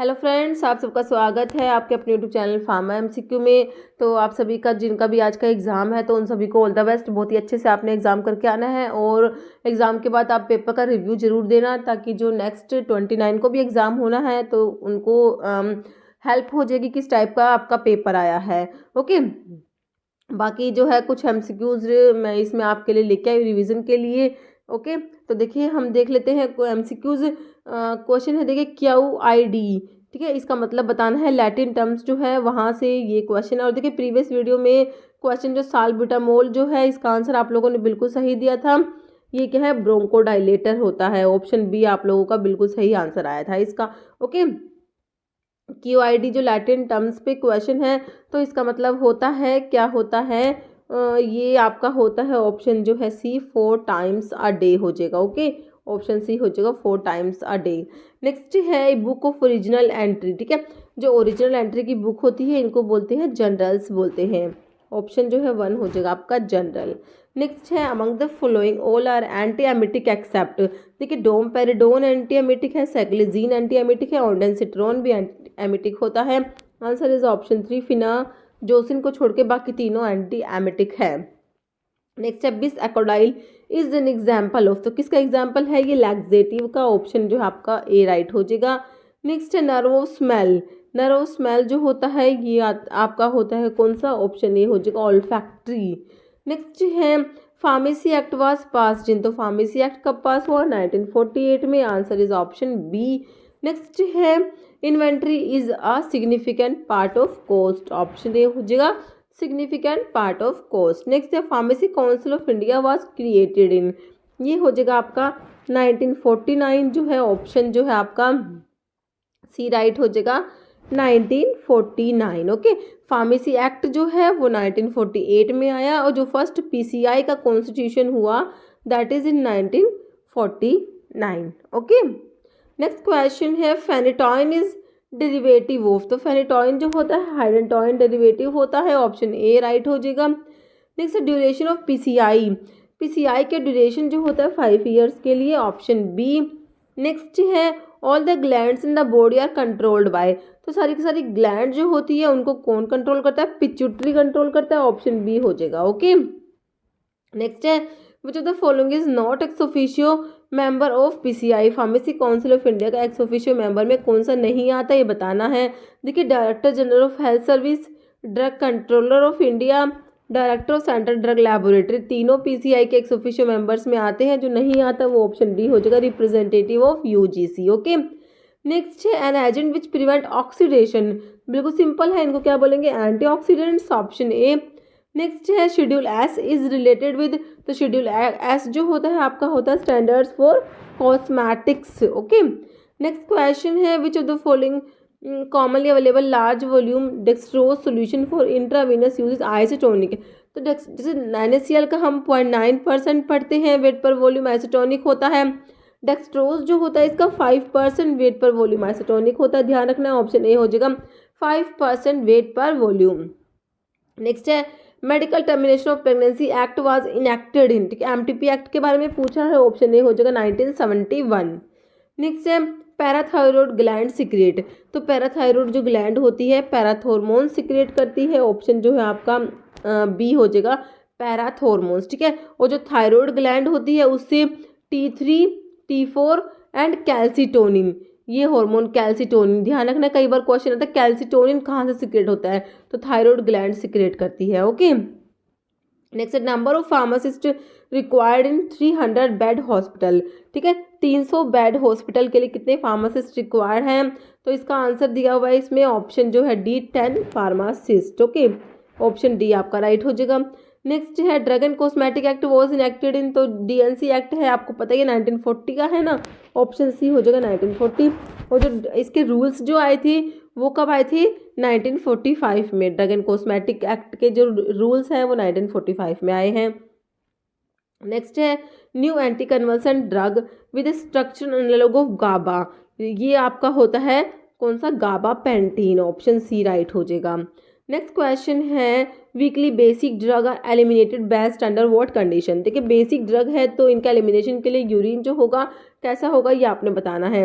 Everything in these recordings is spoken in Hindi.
हेलो फ्रेंड्स, आप सबका स्वागत है आपके अपने यूट्यूब चैनल फार्मा एमसीक्यू में। तो आप सभी का जिनका भी आज का एग्ज़ाम है तो उन सभी को ऑल द बेस्ट। बहुत ही अच्छे से आपने एग्ज़ाम करके आना है और एग्ज़ाम के बाद आप पेपर का रिव्यू ज़रूर देना, ताकि जो नेक्स्ट 29 को भी एग्ज़ाम होना है तो उनको हेल्प हो जाएगी किस टाइप का आपका पेपर आया है। ओके, बाकी जो है कुछ एमसीक्यूज मैं इसमें आपके लिए लेके आई रिवीजन के लिए। ओके, तो देखिए हम देख लेते हैं एमसीक्यूज। क्वेश्चन है, देखिए QID, ठीक है, इसका मतलब बताना है। लैटिन टर्म्स जो है वहाँ से ये क्वेश्चन है। और देखिए प्रीवियस वीडियो में क्वेश्चन जो साल्बुटामोल जो है, इसका आंसर आप लोगों ने बिल्कुल सही दिया था। ये क्या है, ब्रोंकोडाइलेटर होता है। ऑप्शन बी आप लोगों का बिल्कुल सही आंसर आया था इसका। ओके, QID जो लैटिन टर्म्स पे क्वेश्चन है तो इसका मतलब होता है, क्या होता है, ये आपका होता है ऑप्शन जो है सी, 4 टाइम्स अ डे हो जाएगा। ओके, ऑप्शन सी हो जाएगा 4 टाइम्स अ डे। नेक्स्ट है बुक ऑफ ओरिजिनल एंट्री, ठीक है, जो ओरिजिनल एंट्री की बुक होती है इनको बोलते हैं जनरल्स बोलते हैं। ऑप्शन जो है 1 हो जाएगा आपका जनरल। नेक्स्ट है among the following all are anti emetic except. देखिए डोमपेरिडोन एंटी एमिटिक है, साइक्लिजीन एंटी एमिटिक है, ऑन्डेंसिट्रोन भी एमिटिक होता है। आंसर इज ऑप्शन 3 फिना जोसिन को छोड़ के बाकी तीनों एंटी एमिटिक है। नेक्स्ट है बिस एकोडाइल इज एन एग्जाम्पल ऑफ, तो किसका एग्जाम्पल है ये, लैक्सेटिव का। ऑप्शन जो है आपका ए राइट हो जाएगा। नेक्स्ट है नर्व स्मेल। नर्व स्मेल जो होता है ये आपका होता है कौन सा, ऑप्शन ए हो जाएगा ऑल्फैक्ट्री। नेक्स्ट है फार्मेसी एक्ट वाज पास जिन, तो फार्मेसी एक्ट कब पास हुआ, 1948 में। Answer is option B. Next है inventory is a significant part of cost, option A हो जाएगा significant part of cost. Next है pharmacy council of India was created in, ये हो जाएगा आपका 1949 जो है। ऑप्शन जो है आपका सी राइट हो जाएगा 1949। ओके, फार्मेसी एक्ट जो है वो 1948 में आया और जो फर्स्ट PCI का कॉन्स्टिट्यूशन हुआ that is in 1949। Okay, next question है फेनेटॉइन इज डेरिवेटिव ऑफ, तो फेनेटॉइन जो होता है हाइड्रोटॉइन डेरिवेटिव होता है। ऑप्शन ए राइट हो जाएगा। नेक्स्ट ड्यूरेशन ऑफ PCI के ड्यूरेशन जो होता है 5 ईयर्स के लिए, ऑप्शन बी। नेक्स्ट है all the glands in the body are controlled by, तो सारी की सारी ग्लैंड जो होती है उनको कौन कंट्रोल करता है, पिट्यूटरी कंट्रोल करता है। ऑप्शन बी हो जाएगा। ओके, नेक्स्ट है which of the following is not ex officio member of PCI, pharmacy council of India का एक्स ऑफिशियो मेंबर में कौन सा नहीं आता, ये बताना है। देखिए director general of health service, drug controller of India, director of central drug laboratory, तीनों PCI के एक्स ऑफिशियो मेंबर्स में आते हैं। जो नहीं आता वो ऑप्शन डी हो जाएगा representative of UGC। Okay, next है an agent which prevent oxidation, बिल्कुल सिंपल है, इनको क्या बोलेंगे, एंटीऑक्सीडेंट्स, ऑप्शन ए। नेक्स्ट है schedule S is related with, तो शेड्यूल एस जो होता है आपका होता है standards for cosmetics. Okay, next question है which of the following commonly available large volume dextrose solution for intravenous use is isotonic, तो जैसे NaCl का हम 0.9% पढ़ते हैं वेट पर वॉल्यूम, आइसोटोनिक होता है। डेक्सट्रोज जो होता है इसका 5% वेट पर वॉल्यूम आइसोटोनिक होता है, ध्यान रखना। ऑप्शन ए हो जाएगा 5% वेट पर वॉल्यूम। नेक्स्ट है medical termination of pregnancy act was enacted इन, ठीक है, MTP एक्ट के बारे में पूछा है। ऑप्शन ए हो जाएगा 1971। नेक्स्ट है पैराथायरॉयड ग्लैंड सिक्रेट, तो पैराथायरॉयड जो ग्लैंड होती है पैराथॉर्मोन सिक्रेट करती है। ऑप्शन जो है आपका बी हो जाएगा पैराथॉर्मोन्स, ठीक है। और जो थायरॉयड ग्लैंड होती है उससे T3 T4 एंड कैल्सिटोनिन, ये हार्मोन कैल्सिटोनिन, ध्यान रखना कई बार क्वेश्चन आता है कैल्सिटोनिन कहाँ से सिक्रेट होता है, तो थायरॉयड ग्लैंड सिक्रेट करती है। Okay, next number of pharmacist required in 300 bed hospital, ठीक है, 300 बेड हॉस्पिटल के लिए कितने फार्मासिस्ट रिक्वायर्ड हैं, तो इसका आंसर दिया हुआ है इसमें, ऑप्शन जो है D 10 pharmacist. Okay, option D आपका राइट हो जाएगा। नेक्स्ट है drug and cosmetic act was enacted इन, तो DNC एक्ट है आपको पता है 1940 का है ना, ऑप्शन सी हो जाएगा 1940। और जो इसके रूल्स जो आए थे वो कब आए थे, 1945 में। ड्रग एंड कॉस्मेटिक एक्ट के जो रूल्स हैं वो 1945 में आए हैं। नेक्स्ट है new anti convulsion drug with structure analog of GABA, ये आपका होता है कौन सा, gabapentin, option C right हो जाएगा। नेक्स्ट क्वेश्चन है weakly basic drug are eliminated best under what condition, देखिए बेसिक ड्रग है तो इनका एलिमिनेशन के लिए यूरिन जो होगा कैसा होगा ये आपने बताना है।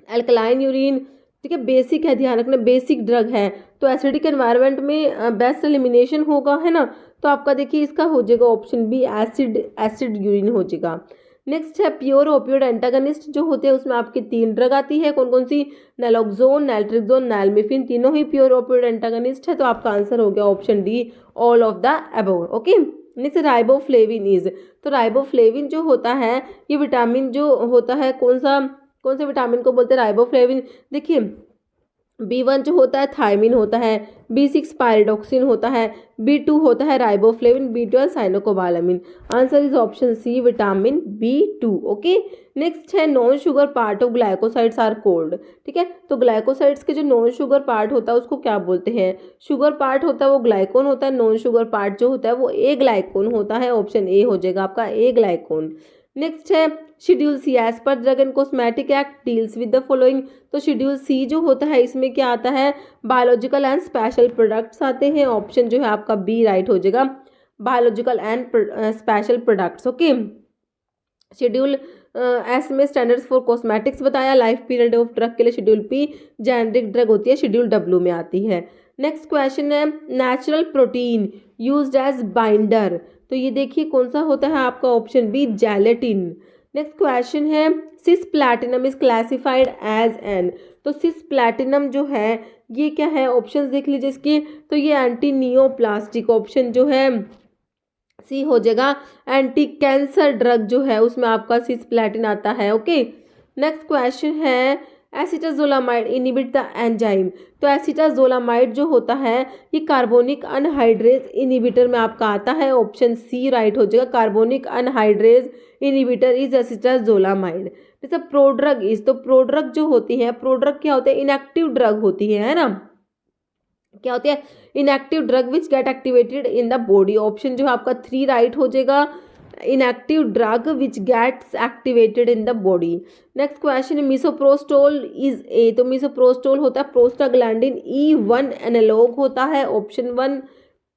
अल्कलाइन यूरिन, ठीक है, बेसिक है, ध्यान रखना बेसिक ड्रग है, तो एसिडिक एनवायरनमेंट में बेस्ट एलिमिनेशन होगा, है ना। तो आपका देखिए इसका हो जाएगा ऑप्शन बी, एसिड यूरिन हो जाएगा। नेक्स्ट है प्योर ओपियोड एंटागनिस्ट जो होते हैं, उसमें आपकी 3 ड्रग आती है, कौन कौन सी, नैलोक्सोन, नैल्ट्रिक्सोन, नैलमिफिन, तीनों ही प्योर ओपियोड एंटागनिस्ट है। तो आपका आंसर हो गया option D, all of the above. Okay, next riboflavin is, तो राइबोफ्लेविन जो होता है ये विटामिन जो होता है, कौन से विटामिन को बोलते हैं राइबोफ्लेविन। देखिए B1 जो होता है थायमिन होता है, B6 पायरिडोक्सिन होता है, B2 होता है riboflavin, B12 cyanocobalamin. Answer is option C, vitamin B2। Okay, next है non sugar part of glycosides are called. ठीक है, तो ग्लाइकोसाइड्स के जो नॉन शुगर पार्ट होता है उसको क्या बोलते हैं। शुगर पार्ट होता है वो ग्लाइकोन होता है, नॉन शुगर पार्ट जो होता है वो ए ग्लाइकोन होता है। ऑप्शन ए हो जाएगा आपका, ए ग्लाइकोन। नेक्स्ट है schedule C, as per drug and cosmetic act deals with the following. तो शेड्यूल सी जो होता है इसमें क्या आता है, बायोलॉजिकल एंड स्पेशल प्रोडक्ट्स आते हैं। ऑप्शन जो है आपका बी राइट हो जाएगा, biological and special products. Okay, schedule S में स्टैंडर्ड्स फॉर कॉस्मेटिक्स बताया, लाइफ पीरियड ऑफ ड्रग के लिए शेड्यूल पी, जेनेरिक ड्रग होती है शेड्यूल डब्ल्यू में आती है। नेक्स्ट क्वेश्चन है natural protein used as binder, तो ये देखिए कौन सा होता है आपका, option B, gelatin. Next question है cis platinum is classified as an, तो सिस प्लैटिनम जो है ये क्या है, ऑप्शंस देख लीजिए इसके, तो ये एंटी नियोप्लास्टिक, ऑप्शन जो है सी हो जाएगा, एंटी कैंसर ड्रग जो है उसमें आपका सिस्प्लैटिन आता है। ओके, नेक्स्ट क्वेश्चन है एसिटाजोलामाइड इनिबिट द एंजाइम, तो एसिटाजोलामाइड जो होता है ये कार्बोनिक अनहाइड्रेज इनिबिटर में आपका आता है। ऑप्शन सी राइट हो जाएगा, carbonic anhydrase inhibitor is acetazolamide. जैसे प्रोड्रग इज, तो प्रोड्रग जो होती है, प्रोड्रग क्या होते हैं, इनएक्टिव ड्रग होती है ना, क्या होती है, inactive drug which get activated in the body. Option जो है आपका 3 राइट हो जाएगा, inactive drug which gets activated in the body. Next question है मिसोप्रोस्टोल इज ए, तो मिसोप्रोस्टोल होता है प्रोस्टाग्लैंडिन E1 एनालॉग होता है। ऑप्शन 1।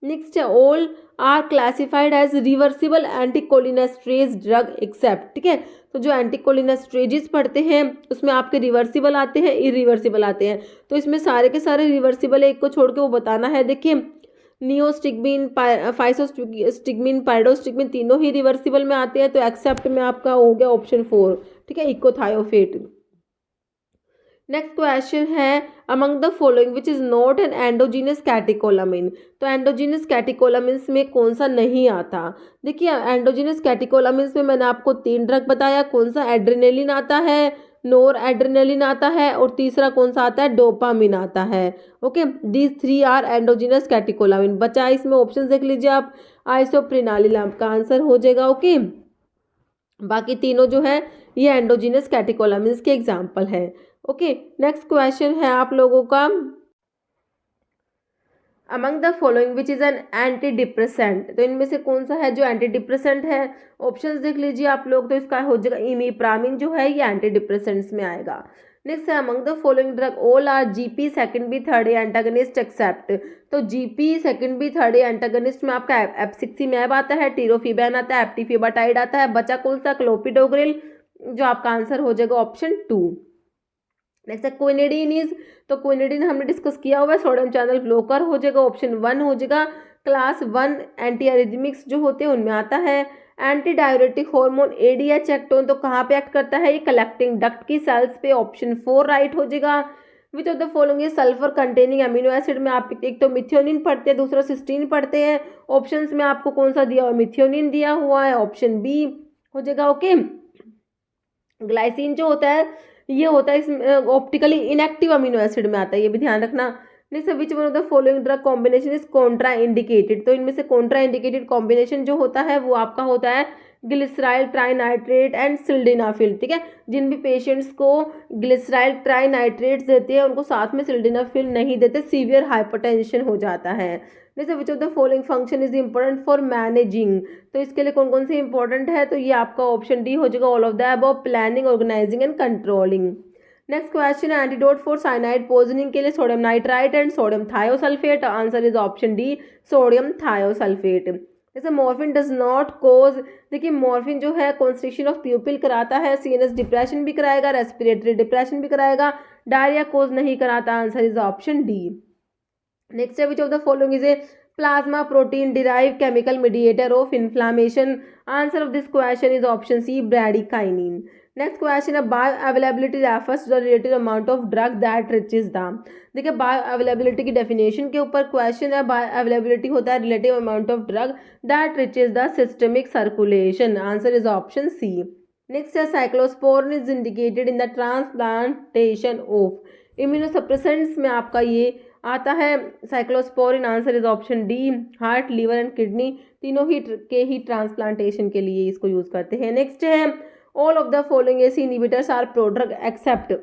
नेक्स्ट है all are classified as reversible anticholinesterase drug except. ठीक है, तो जो एंटीकोलिनेस्ट्रेजेस पढ़ते हैं उसमें आपके रिवर्सिबल आते हैं, इरिवर्सिबल आते हैं, तो इसमें सारे के सारे रिवर्सिबल है, एक को छोड़ के वो बताना है। देखिए नियोस्टिग्मिन, फाइसोस्टिग्मिन, पाइरोस्टिग्मिन तीनों ही रिवर्सिबल में आते हैं, तो एक्सेप्ट में आपका हो गया ऑप्शन 4। ठीक है, इकोथायोफेट। नेक्स्ट क्वेश्चन है among the following which is not N endogenous catecholamine, तो एंडोजीनस कैटिकोलामिन्स में कौन सा नहीं आता। देखिए एंडोजीनस कैटिकोलामिन्स में मैंने आपको 3 ड्रग बताया, कौन सा, एड्रेनेलिन आता है, नोर एड्रेनेलिन आता है, और तीसरा कौन सा आता है, डोपामिन आता है। Okay, these 3 are endogenous catecholamine. बचा इसमें ऑप्शन देख लीजिए आप, आइसोप्रिनालिन आपका आंसर हो जाएगा। ओके, बाकी तीनों जो है ये एंडोजीनस कैटिकोलामिन्स के एग्जाम्पल है। ओके, नेक्स्ट क्वेश्चन है आप लोगों का among the following which is an anti depressant, तो इनमें से कौन सा है जो एंटी डिप्रेसेंट है। ऑप्शंस देख लीजिए आप लोग, तो इसका हो जाएगा इमिप्रामिन जो है ये एंटी डिप्रेसेंट्स में आएगा। नेक्स्ट है among the following drug all are GP second B third antagonist except, तो GP second B third antagonist में आपका एप्सिक्सीमैब आता है, टिरोफिबैन आता है, एप्टिफिबाटाइड आता है, बचा कौन सा, क्लोपिडोग्रिल, जो आपका आंसर हो जाएगा ऑप्शन 2। नेक्स्ट है क्विनिडीन इज, तो क्विनिडीन हमने डिस्कस किया हुआ है, सोडियम चैनल ब्लॉकर हो जाएगा, ऑप्शन 1 हो जाएगा। क्लास 1 एंटी एरिथमिक्स जो होते हैं उनमें आता है। एंटी डाययूरेटिक हार्मोन एडीएच एक्टोन, तो कहाँ पे एक्ट करता है, ये कलेक्टिंग डक्ट की सेल्स पे, ऑप्शन 4 राइट हो जाएगा। विच ऑफ द फॉलोइंग ये सल्फर कंटेनिंग अमीनो एसिड में आप एक तो मिथियोनिन पढ़ते हैं, दूसरा सिस्टीन पढ़ते हैं। ऑप्शंस में आपको कौन सा दिया हुआ है, मिथियोनिन दिया हुआ है, ऑप्शन बी हो जाएगा। ओके, ग्लाइसिन जो होता है ये होता है इसमें ऑप्टिकली इनएक्टिव अमीनो एसिड में आता है, ये भी ध्यान रखना। Next which one of the following drug combination is Contra indicated, तो इनमें से कॉन्ट्रा इंडिकेटेड कॉम्बिनेशन जो होता है वो आपका होता है ग्लिसराइल ट्राइनाइट्रेट एंड सिल्डेनाफिल। ठीक है, जिन भी पेशेंट्स को ग्लिसराइल ट्राइनाइट्रेट्स देते हैं उनको साथ में सिल्डेनाफिल नहीं देते, सीवियर हाइपरटेंशन हो जाता है। जैसे विच of the following function is important for managing, तो इसके लिए कौन कौन से इंपॉर्टेंट है, तो ये आपका ऑप्शन डी हो जाएगा, all of the above, planning, organising and controlling. Next question है एंटीडोट फॉर साइनाइड पॉइजनिंग के लिए sodium nitrite and sodium thiosulphate, answer is option D, sodium thiosulphate. जैसे मॉर्फिन डज नॉट कोज, देखिए मॉर्फिन जो है कॉन्स्ट्रिक्शन ऑफ प्यूपिल कराता है, सीएनएस डिप्रेशन भी कराएगा, रेस्पिरेटरी डिप्रेशन भी कराएगा, डायरिया कोज नहीं कराता। Answer is option D. Next है which of the following is a plasma protein derive chemical mediator of inflammation. Answer of this question is option C bradykinin. Next question है bioavailability refers to the relative amount of drug that reaches the. देखिए बायो अवेलेबिलिटी की डेफिनेशन के ऊपर क्वेश्चन है। बायो अवेलेबिलिटी होता है relative amount of drug that reaches the systemic circulation. Answer is option C. Next है cyclosporine is indicated in the transplantation of. Immunosuppressants में आपका ये आता है cyclosporine. Answer is option D. Heart, liver and kidney तीनों ही के ही ट्रांसप्लांटेशन के लिए इसको यूज करते हैं। नेक्स्ट है all of the following AC inhibitors are prodrug except.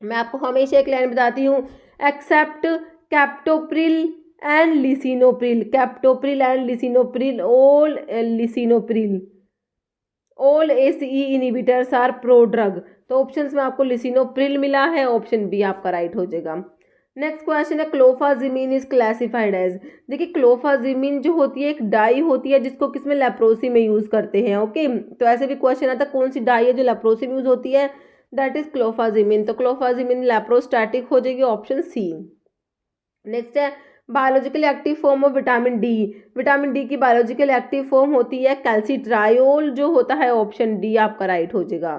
मैं आपको हमेशा एक लाइन बताती हूँ, except captopril and lisinopril. Captopril and lisinopril, all lisinopril, all AC inhibitors are prodrug. तो ऑप्शंस में आपको लिसिनोप्रिल मिला है, ऑप्शन बी आपका राइट हो जाएगा। नेक्स्ट क्वेश्चन है क्लोफाजिमीन इज क्लासिफाइड एज। देखिए क्लोफाजिमीन जो होती है एक डाई होती है जिसको किसमें लेप्रोसी में यूज करते हैं। ओके, तो ऐसे भी क्वेश्चन आता है कौन सी डाई है जो लेप्रोसी में यूज होती है, दैट इज क्लोफाजिमीन। तो क्लोफाजिमीन लेप्रोस्टैटिक हो जाएगी, ऑप्शन सी। नेक्स्ट है biological active form of vitamin D. Vitamin D की बायोलॉजिकल एक्टिव फॉर्म होती है कैल्सिट्रायोल जो होता है, ऑप्शन डी आपका राइट हो जाएगा।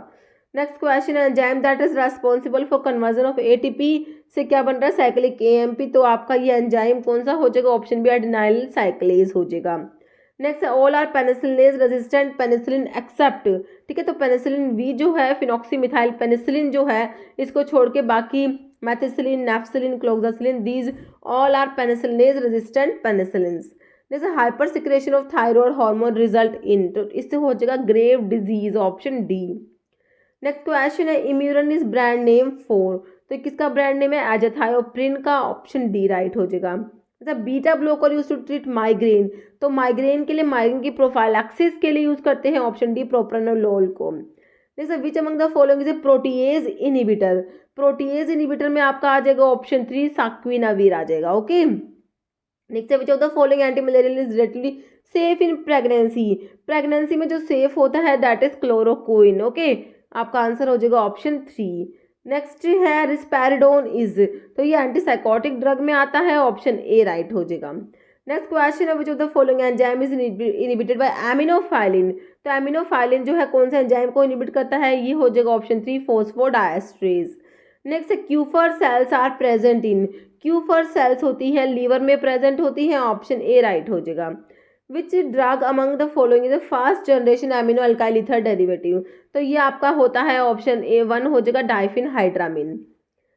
नेक्स्ट क्वेश्चन है enzyme that is responsible for conversion of ATP से क्या बन रहा है, साइक्लिक एएमपी। तो आपका ये एंजाइम कौन सा हो जाएगा, ऑप्शन बी एडिनाइल साइक्लेज हो जाएगा। नेक्स्ट है all are penicillin resistant penicillin except. ठीक है, तो पेनिसिलिन वी जो है फिनॉक्सीमिथाइल पेनिसिलिन जो है इसको छोड़ के बाकी methicillin, nafcillin, cloxacillin, these all are penicillinase resistant penicillin. जैसे hyper secretion of thyroid hormone result in, तो इससे हो जाएगा grave disease, option D. Next question है Imuran is brand name for. तो किसका ब्रांड नेम है, एजाथायोप्रिन का, ऑप्शन डी राइट हो जाएगा। अच्छा beta blocker use to treat migraine. तो माइग्रेन के लिए, माइग्रेन की प्रोफाइलैक्सिस के लिए यूज करते हैं, ऑप्शन डी प्रोप्रानोलोल को। जैसे विच among the following is A protease inhibitor. Protease inhibitor में आपका आ जाएगा ऑप्शन 3 साक्विनावीर आ जाएगा। ओके, नेक्स्ट है which of the following anti malarial is relatively safe in pregnancy. Pregnancy में जो सेफ होता है दैट इज क्लोरोक्विन। ओके, आपका आंसर हो जाएगा ऑप्शन 3। नेक्स्ट है रिस्पैरिडोन इज, तो ये एंटीसाइकोटिक ड्रग में आता है, ऑप्शन ए राइट हो जाएगा। नेक्स्ट क्वेश्चन है which of the following enzyme is inhibited by एमिनोफाइलिन। तो एमिनोफाइलिन जो है कौन सा एंजाइम को इनहिबिट करता है, ये हो जाएगा ऑप्शन 3 फॉस्फोडाइएस्ट्रेज। नेक्स्ट है Kupffer cells are present in. Kupffer cells होती है लीवर में प्रेजेंट होती है, ऑप्शन ए राइट हो जाएगा। Which drug among the following is the first generation amino alkyl ether derivative. तो ये आपका होता है ऑप्शन ए 1 हो जाएगा डाइफिन हाइड्रामिन।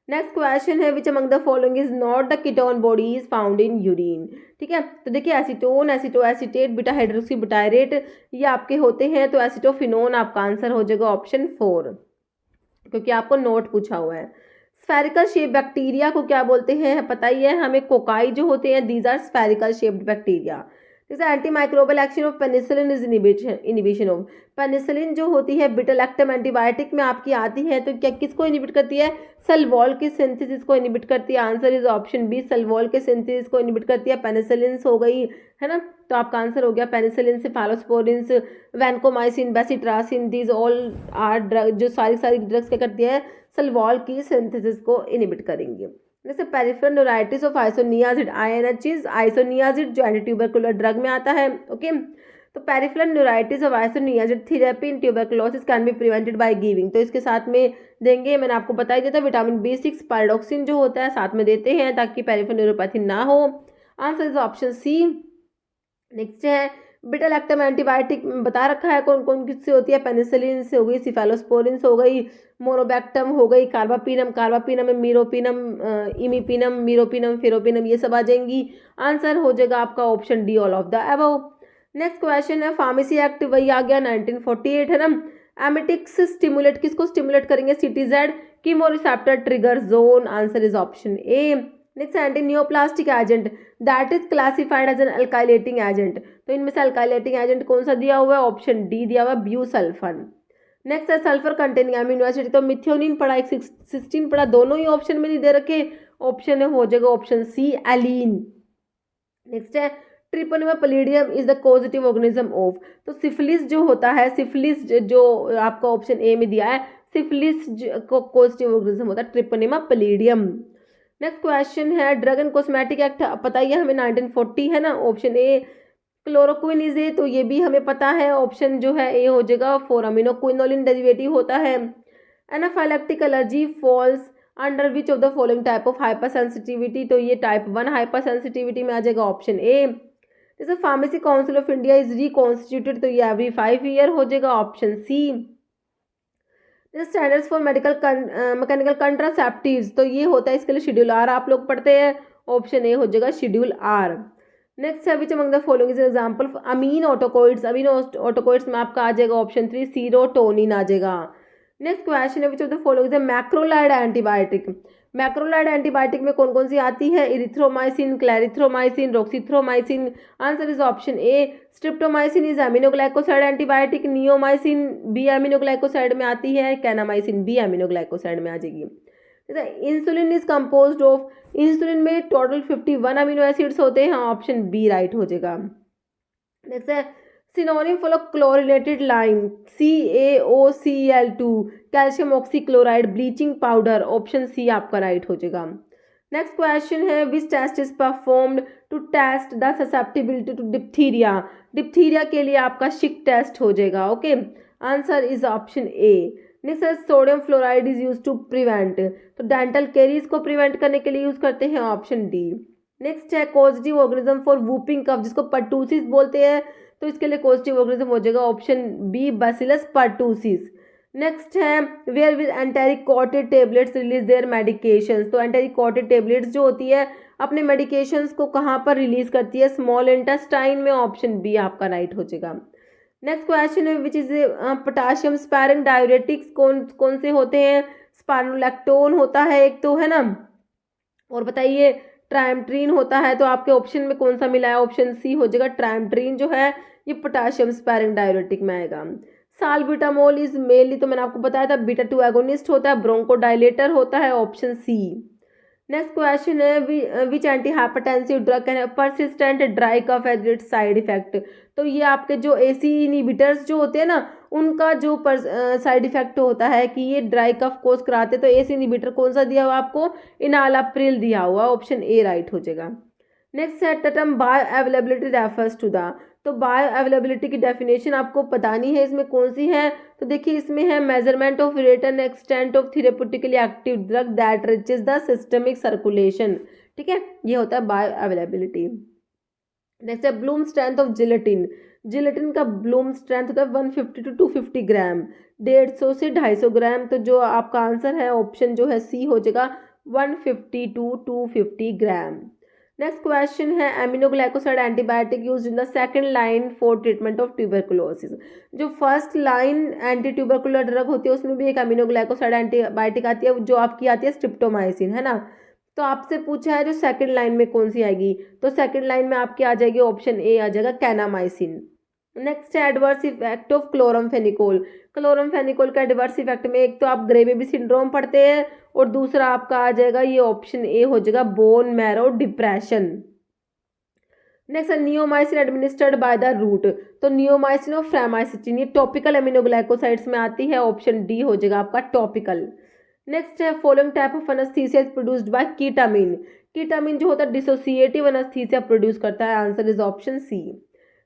नेक्स्ट क्वेश्चन है which among the following is not the ketone body is found in urine. ठीक है, तो देखिए एसीटोन, एसिटोएसिटेट, बीटा हाइड्रोक्सी बुटायरेट ये आपके होते हैं, तो एसिटोफिनोन आपका आंसर हो जाएगा ऑप्शन 4 क्योंकि आपको नोट पूछा हुआ है। स्फेरिकल शेप बैक्टीरिया को क्या बोलते हैं पता ही है हमें, कोकाई जो होते हैं these are spherical shaped bacteria. जैसे anti microbial action of penicillin is inhibition of. Penicillin जो होती है बिटा लैक्टम एंटीबायोटिक में आपकी आती है, तो क्या किसको इनिबिट करती है, सल्वॉल के सिंथेसिस को इनिबिट करती है। आंसर इज ऑप्शन बी, सल्वॉल के सिंथेसिस को इनिबिट करती है। पेनिसिलिन हो गई है ना, तो आपका आंसर हो गया penicillin, cephalosporin, vancomycin, bacitracin, these all are drug, जो सारी ड्रग्स क्या करती है, सल्वॉल की सिंथेसिस को इनिबिट करेंगे। जैसे peripheral neuritis of isoniazid, INH is isoniazid जो एंटी ट्यूबरकुलर ड्रग में आता है। ओके, तो peripheral neuritis of isoniazid therapy in tuberculosis can be prevented by giving. तो इसके साथ में देंगे, मैंने आपको बता दिया था विटामिन B6 पायरोक्सिन जो होता है साथ में देते हैं ताकि पेरिफेरल न्यूरोपैथी ना हो। Answer is option C. Next है बीटा लैक्टम एंटीबायोटिक बता रखा है कौन कौन किससे होती है, पेनिसिलिन से हो गई, सिफेलोस्पोरिन से हो गई, मोनोबैक्टम हो गई, कार्बापिनम में मीरोपिनम, इमीपिनम, मीरोपिनम, फेरोपिनम ये सब आ जाएंगी। आंसर हो जाएगा आपका option D, all of the above. Next question है फार्मेसी एक्ट वही आ गया 1948 है ना। एमिटिक्स स्टिमुलेट किसको स्टिमुलेट करेंगे, CTZ chemoreceptor trigger zone. Answer is option A. Next anti neoplastic agent that is classified as an alkylating agent. तो इनमें से अल्काइलेटिंग एजेंट कौन सा दिया हुआ है, ऑप्शन डी दिया हुआ है, ब्यूसल्फन। नेक्स्ट है सल्फर कंटेनिंग अमीनो एसिड, तो मिथियोनिन पढ़ा, एक 16 पढ़ा, दोनों ही ऑप्शन में नहीं दे रखे, ऑप्शन हो जाएगा ऑप्शन सी एलीन। नेक्स्ट है Treponema pallidum is the causative organism of. तो सिफिलिस जो होता है, सिफिलिस जो आपका ऑप्शन ए में दिया है, सिफिलिस को कॉजेटिव ऑर्गेनिज्म होता है ट्रिपोनेमा पलीडियम। नेक्स्ट क्वेश्चन है ड्रग एंड कॉस्मेटिक एक्ट पता ही है हमें 1940 है ना, option A. Chloroquine is a, तो ये भी हमें पता है, ऑप्शन जो है ए हो जाएगा। 4 अमीनो क्विनोलिन डेरिवेटिव होता है। Anaphylactic allergy falls under which of the following type of hyper sensitivity, तो ये टाइप 1 हाइपर सेंसिटिविटी में आ जाएगा, ऑप्शन ए। जैसे pharmacy council of India is reconstituted, तो ये एवरी 5 ईयर हो जाएगा, ऑप्शन सी। जैसे स्टैंडर्ड्स फॉर मेडिकल मैकेनिकल कंट्रासेप्टिव्स, तो ये होता है इसके लिए शेड्यूल आर आप लोग पढ़ते हैं, ऑप्शन ए हो जाएगा शेड्यूल आर। नेक्स्ट है which among the following is example amine autocoids, amine autocoids में आपका आ जाएगा ऑप्शन 3 सीरोटोनिन आ जाएगा। नेक्स्ट क्वेश्चन है which of the following is macrolide antibiotic. Macrolide antibiotic में कौन कौन सी आती है, erythromycin, clarithromycin, roxithromycin. Answer is option A streptomycin is aminoglycoside antibiotic, neomycin बी एमिनोग्लाइकोसाइड में आती है, कैनामाइसिन बी एमिनोग्लाइकोसाइड में आ जाएगी। Insulin is composed of, insulin में टोटल 51 अमीनो एसिड्स होते हैं, ऑप्शन बी राइट हो जाएगा। नेक्स्ट है synonym for chlorinated lime, CaOCl2, calcium oxychloride, bleaching powder, option C आपका राइट हो जाएगा। नेक्स्ट क्वेश्चन है which test is performed to test the susceptibility to diphtheria. Diphtheria के लिए आपका शिक टेस्ट हो जाएगा, okay. Answer is option A. Next है sodium fluoride is use to prevent, तो डेंटल केरीज को प्रिवेंट करने के लिए यूज करते हैं, ऑप्शन डी। नेक्स्ट है causative organism for whooping cough, जिसको पर्टूसिस बोलते हैं, तो इसके लिए कॉजेटिव ऑर्गेनिज्म हो जाएगा option B bacillus pertussis. Next है where with enteric coated tablets release their medications, तो एंटेरिकॉटेड टेबलेट्स जो होती है अपने मेडिकेशंस को कहाँ पर रिलीज करती है, स्मॉल इंटेस्टाइन में, ऑप्शन बी आपका राइट हो जाएगा। नेक्स्ट क्वेश्चन है which is potassium sparing diuretics कौन कौन से होते हैं, स्पाइरोलैक्टोन होता है एक तो, है ना, और बताइए ट्राइमट्रीन होता है, तो आपके ऑप्शन में कौन सा मिला है, ऑप्शन सी हो जाएगा ट्राइमट्रीन जो है ये पोटाशियम स्पैरिंग डायूरेटिक में आएगा। साल्ब्यूटामोल इज मेनली, तो मैंने आपको बताया था बीटा 2 एगोनिस्ट होता है, ब्रोंकोडाइलेटर होता है, ऑप्शन सी। नेक्स्ट क्वेश्चन है which anti hypertensive drug can persistent dry cough as its side effect, तो ये आपके जो एसी इनहिबिटर्स जो होते हैं ना उनका जो साइड इफेक्ट होता है कि ये ड्राई कफ कोज कराते, तो एसी इनहिबिटर कौन सा दिया हुआ आपको, इनालाप्रिल दिया हुआ, ऑप्शन ए राइट हो जाएगा। नेक्स्ट है term bioavailability refers to the, तो बायो अवेलेबिलिटी की डेफिनेशन आपको बतानी है, इसमें कौन सी है, तो देखिए इसमें है measurement of rate and extent of therapeutically active drug that reaches the systemic circulation, ठीक है, ये होता है बायो अवेलेबिलिटी। नेक्स्ट है Bloom strength of gelatin, gelatin का ब्लूम स्ट्रेंथ होता है 150 to 250 ग्राम, 150 से 250 ग्राम, तो जो आपका आंसर है ऑप्शन जो है सी हो जाएगा 150 to 250 ग्राम। नेक्स्ट क्वेश्चन है aminoglycoside antibiotic used in the second line for treatment of tuberculosis, जो first line anti tubercular drug होती है उसमें भी एक एमिनोग्लाइकोसाइड एंटीबायोटिक आती है, जो आपकी आती है स्ट्रिप्टोमाइसिन, है ना, तो आपसे पूछा है जो सेकंड लाइन में कौन सी आएगी, तो सेकंड लाइन में आपकी आ जाएगी ऑप्शन ए आ जाएगा कैनामाइसिन। नेक्स्ट है adverse effect of chloramphenicol, chloramphenicol का एडवर्स इफेक्ट में एक तो आप ग्रे बेबी सिंड्रोम पढ़ते हैं और दूसरा आपका आ जाएगा ये ऑप्शन ए हो जाएगा बोन मैरो डिप्रेशन। नेक्स्ट है neomycin administered by the route, तो नियोमाइसिन और फ्रामाइसिन ये टॉपिकल एमिनोग्लाइकोसाइड्स में आती है, ऑप्शन डी हो जाएगा आपका टॉपिकल। नेक्स्ट है following type of anaesthesia produced by ketamine, ketamine जो होता है डिसोसिएटिव एनेस्थीसिया प्रोड्यूस करता है, आंसर इज ऑप्शन सी।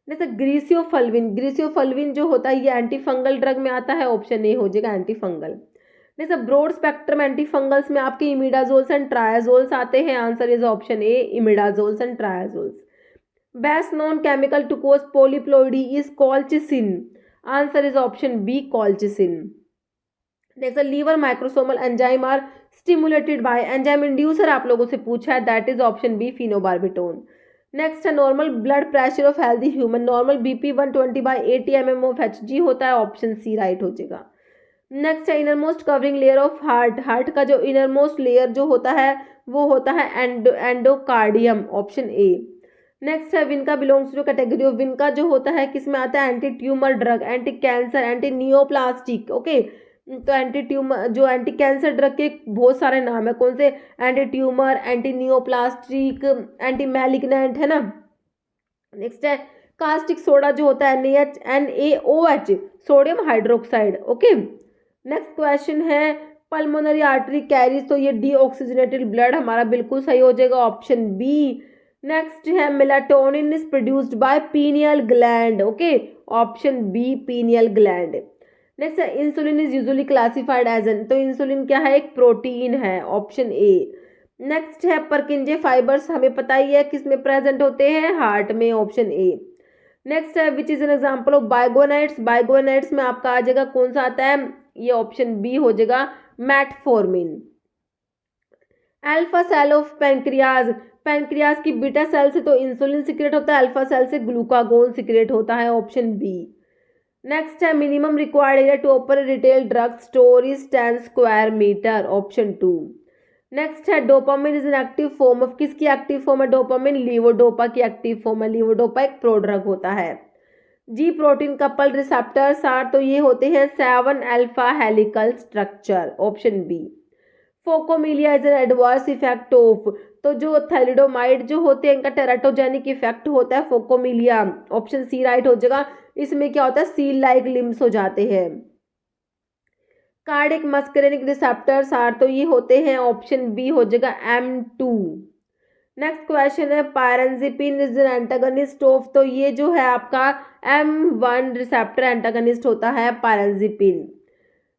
जैसे ग्रीसियोफल्विन, ग्रीसियोफल्विन जो होता है ये एंटी फंगल ड्रग में आता है, ऑप्शन ए हो जाएगा एंटी फंगल। जैसे ब्रॉड स्पेक्ट्रम एंटी फंगल्स में आपके इमिडाजोल्स एंड ट्रायाजोल्स आते हैं, answer is option A imidazoles and triazoles. Best known chemical to cause polyploidy is colchicine, answer is option B colchicine. Next liver microsomal enzyme are stimulated by, enzyme inducer आप लोगों से पूछा है, that is option B phenobarbitone. Next है normal blood pressure of healthy human, normal BP 120/80 mm of HG होता है, ऑप्शन सी राइट हो जाएगा। नेक्स्ट है innermost covering layer of heart, heart का जो इनरमोस्ट लेयर जो होता है वो होता है एंडोकार्डियम, ऑप्शन ए। नेक्स्ट है विनका बिलोंग्स टू कैटेगरी ऑफ, विनका जो होता है किसमें आता है, anti tumour drug, anti cancer, anti neoplastic, okay, तो एंटी ट्यूमर जो एंटी कैंसर ड्रग के बहुत सारे नाम है, कौन से, anti tumour, anti neoplastic, anti malignant, है ना। नेक्स्ट है कास्टिक सोडा जो होता है NaOH, sodium hydroxide. Okay, next question है पल्मोनरी आर्टरी कैरीज, तो ये डीऑक्सीजनेटेड ब्लड हमारा बिल्कुल सही हो जाएगा, ऑप्शन बी। नेक्स्ट है melatonin is produced by pineal gland. Okay, option B pineal gland. Next है insulin is usually classified as an, तो इंसुलिन क्या है, एक प्रोटीन है, ऑप्शन ए। नेक्स्ट है परकिंजे फाइबर्स, हमें पता ही है किसमें प्रेजेंट होते हैं, हार्ट में, ऑप्शन ए। नेक्स्ट है which is an example of biguanides, biguanides में आपका आ जाएगा कौन सा आता है, ये ऑप्शन बी हो जाएगा metformin. Alpha cell of pancreas, pancreas की बीटा सेल से तो इंसुलिन सिक्रेट होता है, अल्फा सेल से ग्लूकागोन सिक्रेट होता है, ऑप्शन बी। नेक्स्ट है minimum required area to open retail drug store is 10 square metre, option 2। Next है dopamine is an active form of, किसकी एक्टिव फॉर्म है डोपामिन, लीवोडोपा की एक्टिव फॉर्म है, लीवोडोपा एक प्रोड्रग होता है। G protein couple receptors are, तो ये होते हैं 7 alpha helical structure, option B. Phocomelia is an adverse effect of, तो जो थैलिडोमाइड जो होते हैं इनका टेराटोजेनिक इफेक्ट होता है फोकोमिलिया, ऑप्शन सी राइट हो जाएगा। इसमें क्या होता है, सील लाइक लिम्स हो जाते हैं। कार्डिक मस्करेनिक रिसेप्टर्स आर, तो ये होते हैं, ऑप्शन बी हो जाएगा M2। नेक्स्ट क्वेश्चन है पायरेंजिपिन इज एन एंटागनिस्ट ऑफ, तो ये जो है आपका M1 रिसेप्टर एंटागनिस्ट होता है pirenzepine.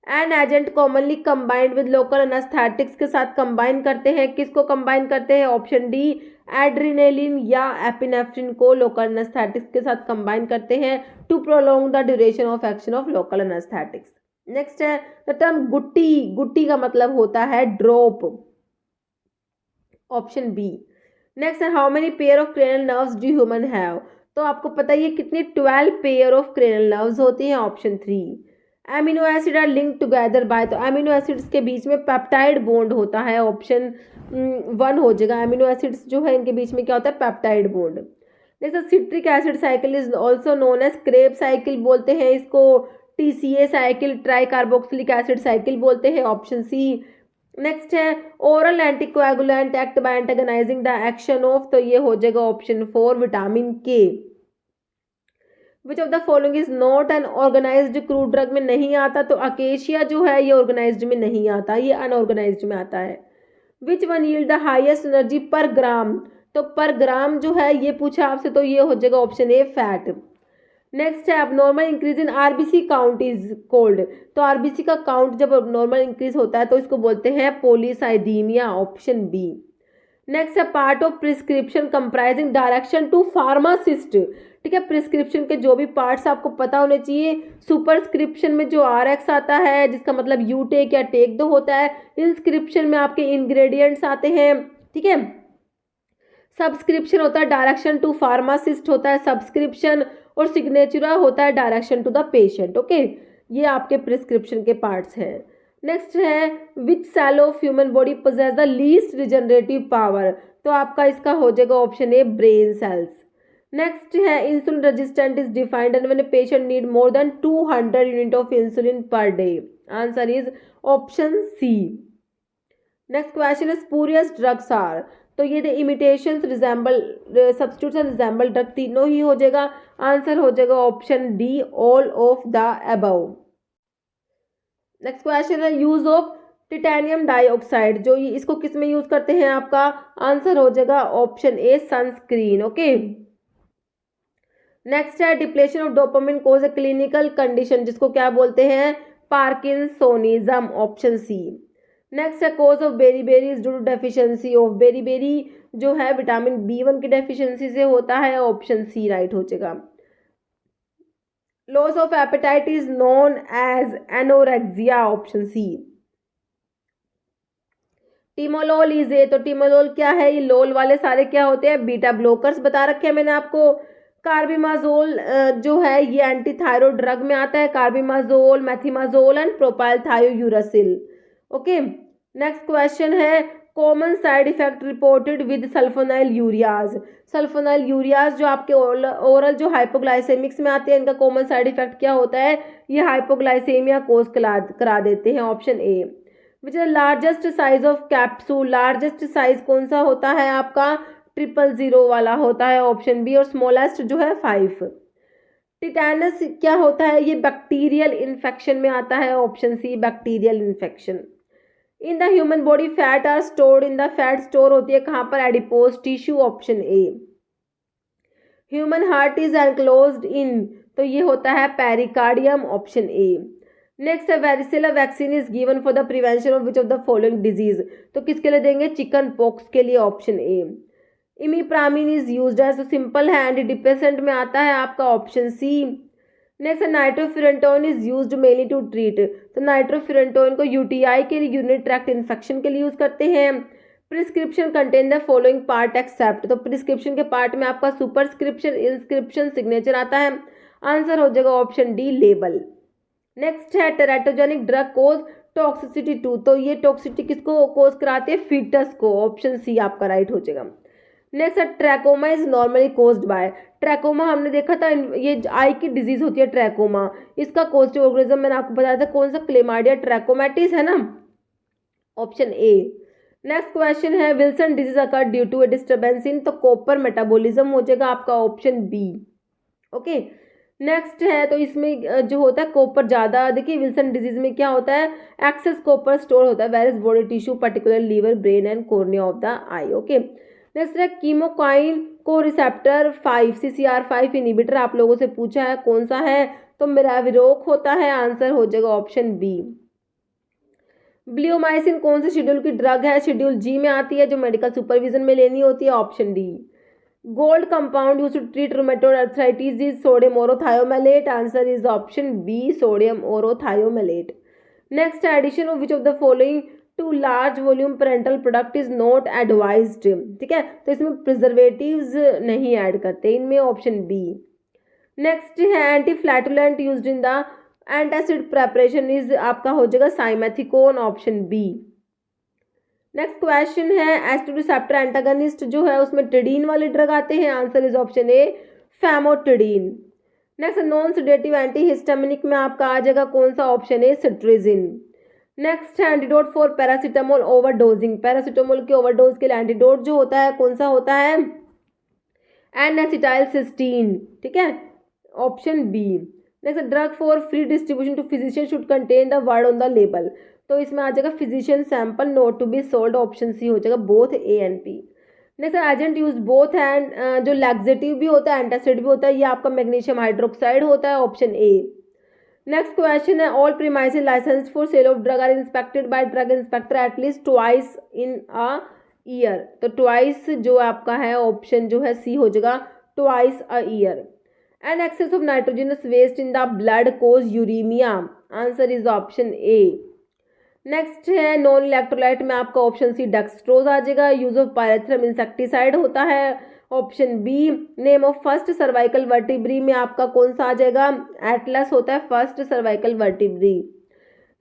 An agent commonly combined with local anaesthetics, के साथ कंबाइन करते हैं, किसको कंबाइन करते हैं, ऑप्शन डी एड्रिनेलिन या एपिनेफ्रिन को लोकल एनेस्थेटिक्स के साथ कंबाइन करते हैं to prolong the duration of action of local anaesthetics. Next है द टर्म गुट्टी, गुट्टी का मतलब होता है ड्रॉप, ऑप्शन बी। नेक्स्ट है how many pair of cranial nerves do human have, तो आपको पता ही है कितनी 12 पेयर ऑफ क्रेनियल नर्व्स होती हैं, option 3। Amino acid are link together by, तो एमिनो एसिड्स के बीच में पेप्टाइड बॉन्ड होता है, ऑप्शन 1 हो जाएगा। एमिनो एसिड्स जो है इनके बीच में क्या होता है, peptide bond. Next citric acid cycle is also known as Kreb cycle बोलते हैं इसको, TCA cycle, tri carboxylic acid cycle बोलते हैं, ऑप्शन सी। नेक्स्ट है oral anticoagulant act by antagonising the action of, तो ये हो जाएगा option 4 vitamin K. Which of the following is not an organised crude drug में नहीं आता, तो अकेशिया जो है ये ऑर्गेनाइज्ड में नहीं आता, ये अनऑर्गेनाइज्ड में आता है। Which one yield the highest energy पर ग्राम, तो पर ग्राम जो है ये पूछा आपसे, तो ये हो जाएगा ऑप्शन ए फैट। नेक्स्ट है abnormal increase in RBC count is called, तो RBC का काउंट जब अबनॉर्मल इंक्रीज होता है तो इसको बोलते हैं पॉलीसाइदीमिया, ऑप्शन बी। नेक्स्ट है part of prescription comprising direction to pharmacist, ठीक है, प्रिस्क्रिप्शन के जो भी पार्ट्स आपको पता होने चाहिए। सुपरस्क्रिप्शन में जो RX आता है जिसका मतलब यू टेक या टेक दो होता है, इंस्क्रिप्शन में आपके इंग्रेडिएंट्स आते हैं, ठीक है। सब्सक्रिप्शन होता है डायरेक्शन टू फार्मासिस्ट होता है सब्सक्रिप्शन, और सिग्नेचुरा होता है direction to the patient. Okay, ये आपके प्रिस्क्रिप्शन के पार्ट्स हैं। नेक्स्ट है which cell of human body possess the least regenerative power, तो आपका इसका हो जाएगा option A brain cells. Next है insulin resistant is defined and when a patient need more than 200 unit of insulin per day, answer is option C. Next question है स्पूरियस ड्रग्स आर, तो ये the imitations resemble substitutes and resemble drug, तीनों ही हो जाएगा, आंसर हो जाएगा option D all of the above. Next question है यूज ऑफ टिटेनियम डाइऑक्साइड, जो इसको किस में यूज करते हैं, आपका आंसर हो जाएगा option A sunscreen. Okay, next है depletion of dopamine cause a clinical condition, जिसको क्या बोलते हैं, पार्किंसोनिज्म, ऑप्शन सी। नेक्स्ट है cause of beriberi is due to deficiency of, beriberi जो है विटामिन B1 की डेफिशिएंसी से होता है, ऑप्शन सी राइट हो जाएगा। Loss of appetite is known as anorexia, option C. Timolol is a, तो टिमोलोल क्या है, ये लोल वाले सारे क्या होते हैं, बीटा ब्लॉकर्स बता रखे हैं मैंने आपको। कार्बिमाजोल जो है ये एंटी थायरॉइड ड्रग में आता है, carbimazole, methimazole and propylthiouracil. Okay, next question है common side effect reported with sulfonylureas, sulfonylureas जो आपके ओरल जो हाइपोग्लाइसेमिक्स में आते हैं, इनका कॉमन साइड इफेक्ट क्या होता है, ये हाइपोग्लाइसेमिया कोज करा देते हैं, option A. Which is largest size of capsule, largest size कौन सा होता है आपका, 000 वाला होता है ऑप्शन बी, और स्मॉलेस्ट जो है 5। टिटेनस क्या होता है, ये बैक्टीरियल इन्फेक्शन में आता है, option C bacterial infection. In the human body fat are stored in the fat store होती है कहाँ पर, adipose tissue, option A. Human heart is enclosed in, तो ये होता है पेरिकार्डियम, ऑप्शन ए। नेक्स्ट है varicella vaccine is given for the prevention of which of the following disease, तो किसके लिए देंगे, चिकन पॉक्स के लिए, option A. Imipramine is used as, simple है एंटी डिप्रेसेंट में आता है आपका, ऑप्शन सी। नेक्स्ट है nitrofurantoin is used mainly to treat, तो नाइट्रोफिरेंटोन को यूटीआई के लिए, यूरिनरी ट्रैक्ट इन्फेक्शन के लिए यूज करते हैं। Prescription contain the following part except, तो प्रिस्क्रिप्शन के पार्ट में आपका सुपरस्क्रिप्शन, इंस्क्रिप्शन, सिग्नेचर आता है, आंसर हो जाएगा ऑप्शन डी लेबल। नेक्स्ट है teratogenic drug cause toxicity to, तो ये टॉक्सिसिटी किसको कोज कराते हैं, फीटस को, ऑप्शन सी आपका राइट हो जाएगा। नेक्स्ट है trachoma is normally caused by, trachoma हमने देखा था ये आई की डिजीज होती है ट्रैकोमा, इसका कोस्टिव ऑर्गेनिज्म मैंने आपको बताया था कौन सा, क्लेमाइडिया ट्रैकोमैटिस है ना, ऑप्शन ए। नेक्स्ट क्वेश्चन है Wilson disease occur due to a disturbance in, तो कॉपर मेटाबॉलिज्म हो जाएगा आपका, ऑप्शन बी। ओके, नेक्स्ट है तो इसमें जो होता है कॉपर ज़्यादा, देखिए विल्सन डिजीज में क्या होता है, एक्सेस कॉपर स्टोर होता है various body tissue particular liver, brain and cornea of the eye. Okay, next है कीमोकाइन को रिसेप्टर 5 CCR5 इनिबिटर आप लोगों से पूछा है कौन सा है, तो मेरा विरोक होता है, आंसर हो जाएगा ऑप्शन बी। ब्लियोमाइसिन कौन से शेड्यूल की ड्रग है, शेड्यूल जी में आती है, जो मेडिकल सुपरविजन में लेनी होती है, option D. Gold compound used to treat rheumatoid arthritis is sodium aurothiomalate, answer is option B sodium aurothiomalate. Next addition of which of the following to large volume parenteral product is not advised, ठीक है, तो इसमें प्रिजर्वेटिव्स नहीं ऐड करते इनमें, ऑप्शन बी। नेक्स्ट है antiflatulent used in the antacid preparation is आपका हो जाएगा simethicone, option B. Next question है एस्ट्रो रिसेप्टर एंटागनिस्ट जो है उसमें टिडीन वाले ड्रग आते हैं, answer is option A famotidine. Next non sedative antihistaminic में आपका आ जाएगा कौन सा, ऑप्शन ए सिट्रिजिन। नेक्स्ट है antidote for paracetamol overdosing, paracetamol के ओवरडोज के लिए एंटीडोट जो होता है कौन सा होता है, N-acetylcysteine, ठीक है, option B. Next drug for free distribution to physician should contain the word on the label, तो इसमें आ जाएगा physician sample not to be sold, option C हो जाएगा both A and B. Next agent use both and जो लैक्सेटिव भी होता है एंटासिड भी होता है, ये आपका मैग्नीशियम हाइड्रोक्साइड होता है, ऑप्शन ए। नेक्स्ट क्वेश्चन है all premises license for sale of drug are inspected by drug inspector at least twice in a year, तो ट्वाइस जो आपका है ऑप्शन जो है सी हो जाएगा twice a year. And excess of nitrogenous waste in the blood cause uremia, answer is option A. Next है नॉन इलेक्ट्रोलाइट में आपका ऑप्शन सी डेक्सट्रोज आ जाएगा, यूज ऑफ पायरेथ्रम इंसेक्टिसाइड होता है, option B. Name of first cervical vertebrae में आपका कौन सा आ जाएगा, एटलस होता है फर्स्ट सर्वाइकल वर्टिब्री।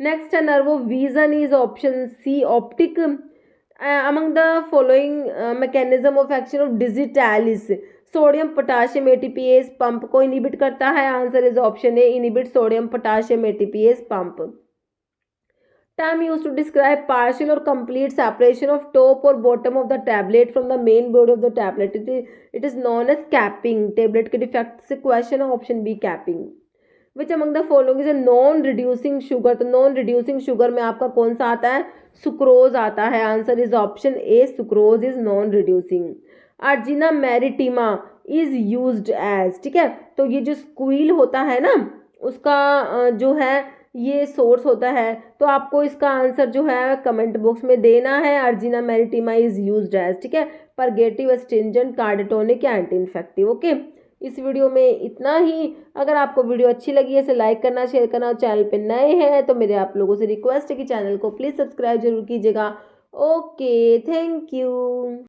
नेक्स्ट है nerve of vision is option C optic. Among the following mechanism of action of digitalis, sodium potassium ATPase pump को इनिबिट करता है, answer is option A inhibit sodium potassium ATPase pump. Term used to describe partial or complete separation of top or bottom of the tablet from the main body of the tablet. It is known as capping. Tablet के defect से question है option B capping. Which among the following is a non-reducing sugar? तो non-reducing sugar में आपका कौन सा आता है, सुक्रोज आता है, answer is option A sucrose is non-reducing. Urginea maritima is used as, ठीक है, तो ये जो स्क्वील होता है ना उसका जो है ये सोर्स होता है, तो आपको इसका आंसर जो है कमेंट बॉक्स में देना है। अर्जिना मैरिटिमा इज यूज्ड एज, ठीक है, परगेटिव एस्ट्रिंजेंट कार्डिटोनिक या एंटी इन्फेक्टिव। ओके, इस वीडियो में इतना ही। अगर आपको वीडियो अच्छी लगी है इसे लाइक करना, शेयर करना, और चैनल पे नए हैं तो मेरे आप लोगों से रिक्वेस्ट है कि चैनल को प्लीज़ सब्सक्राइब जरूर कीजिएगा। Okay, thank you.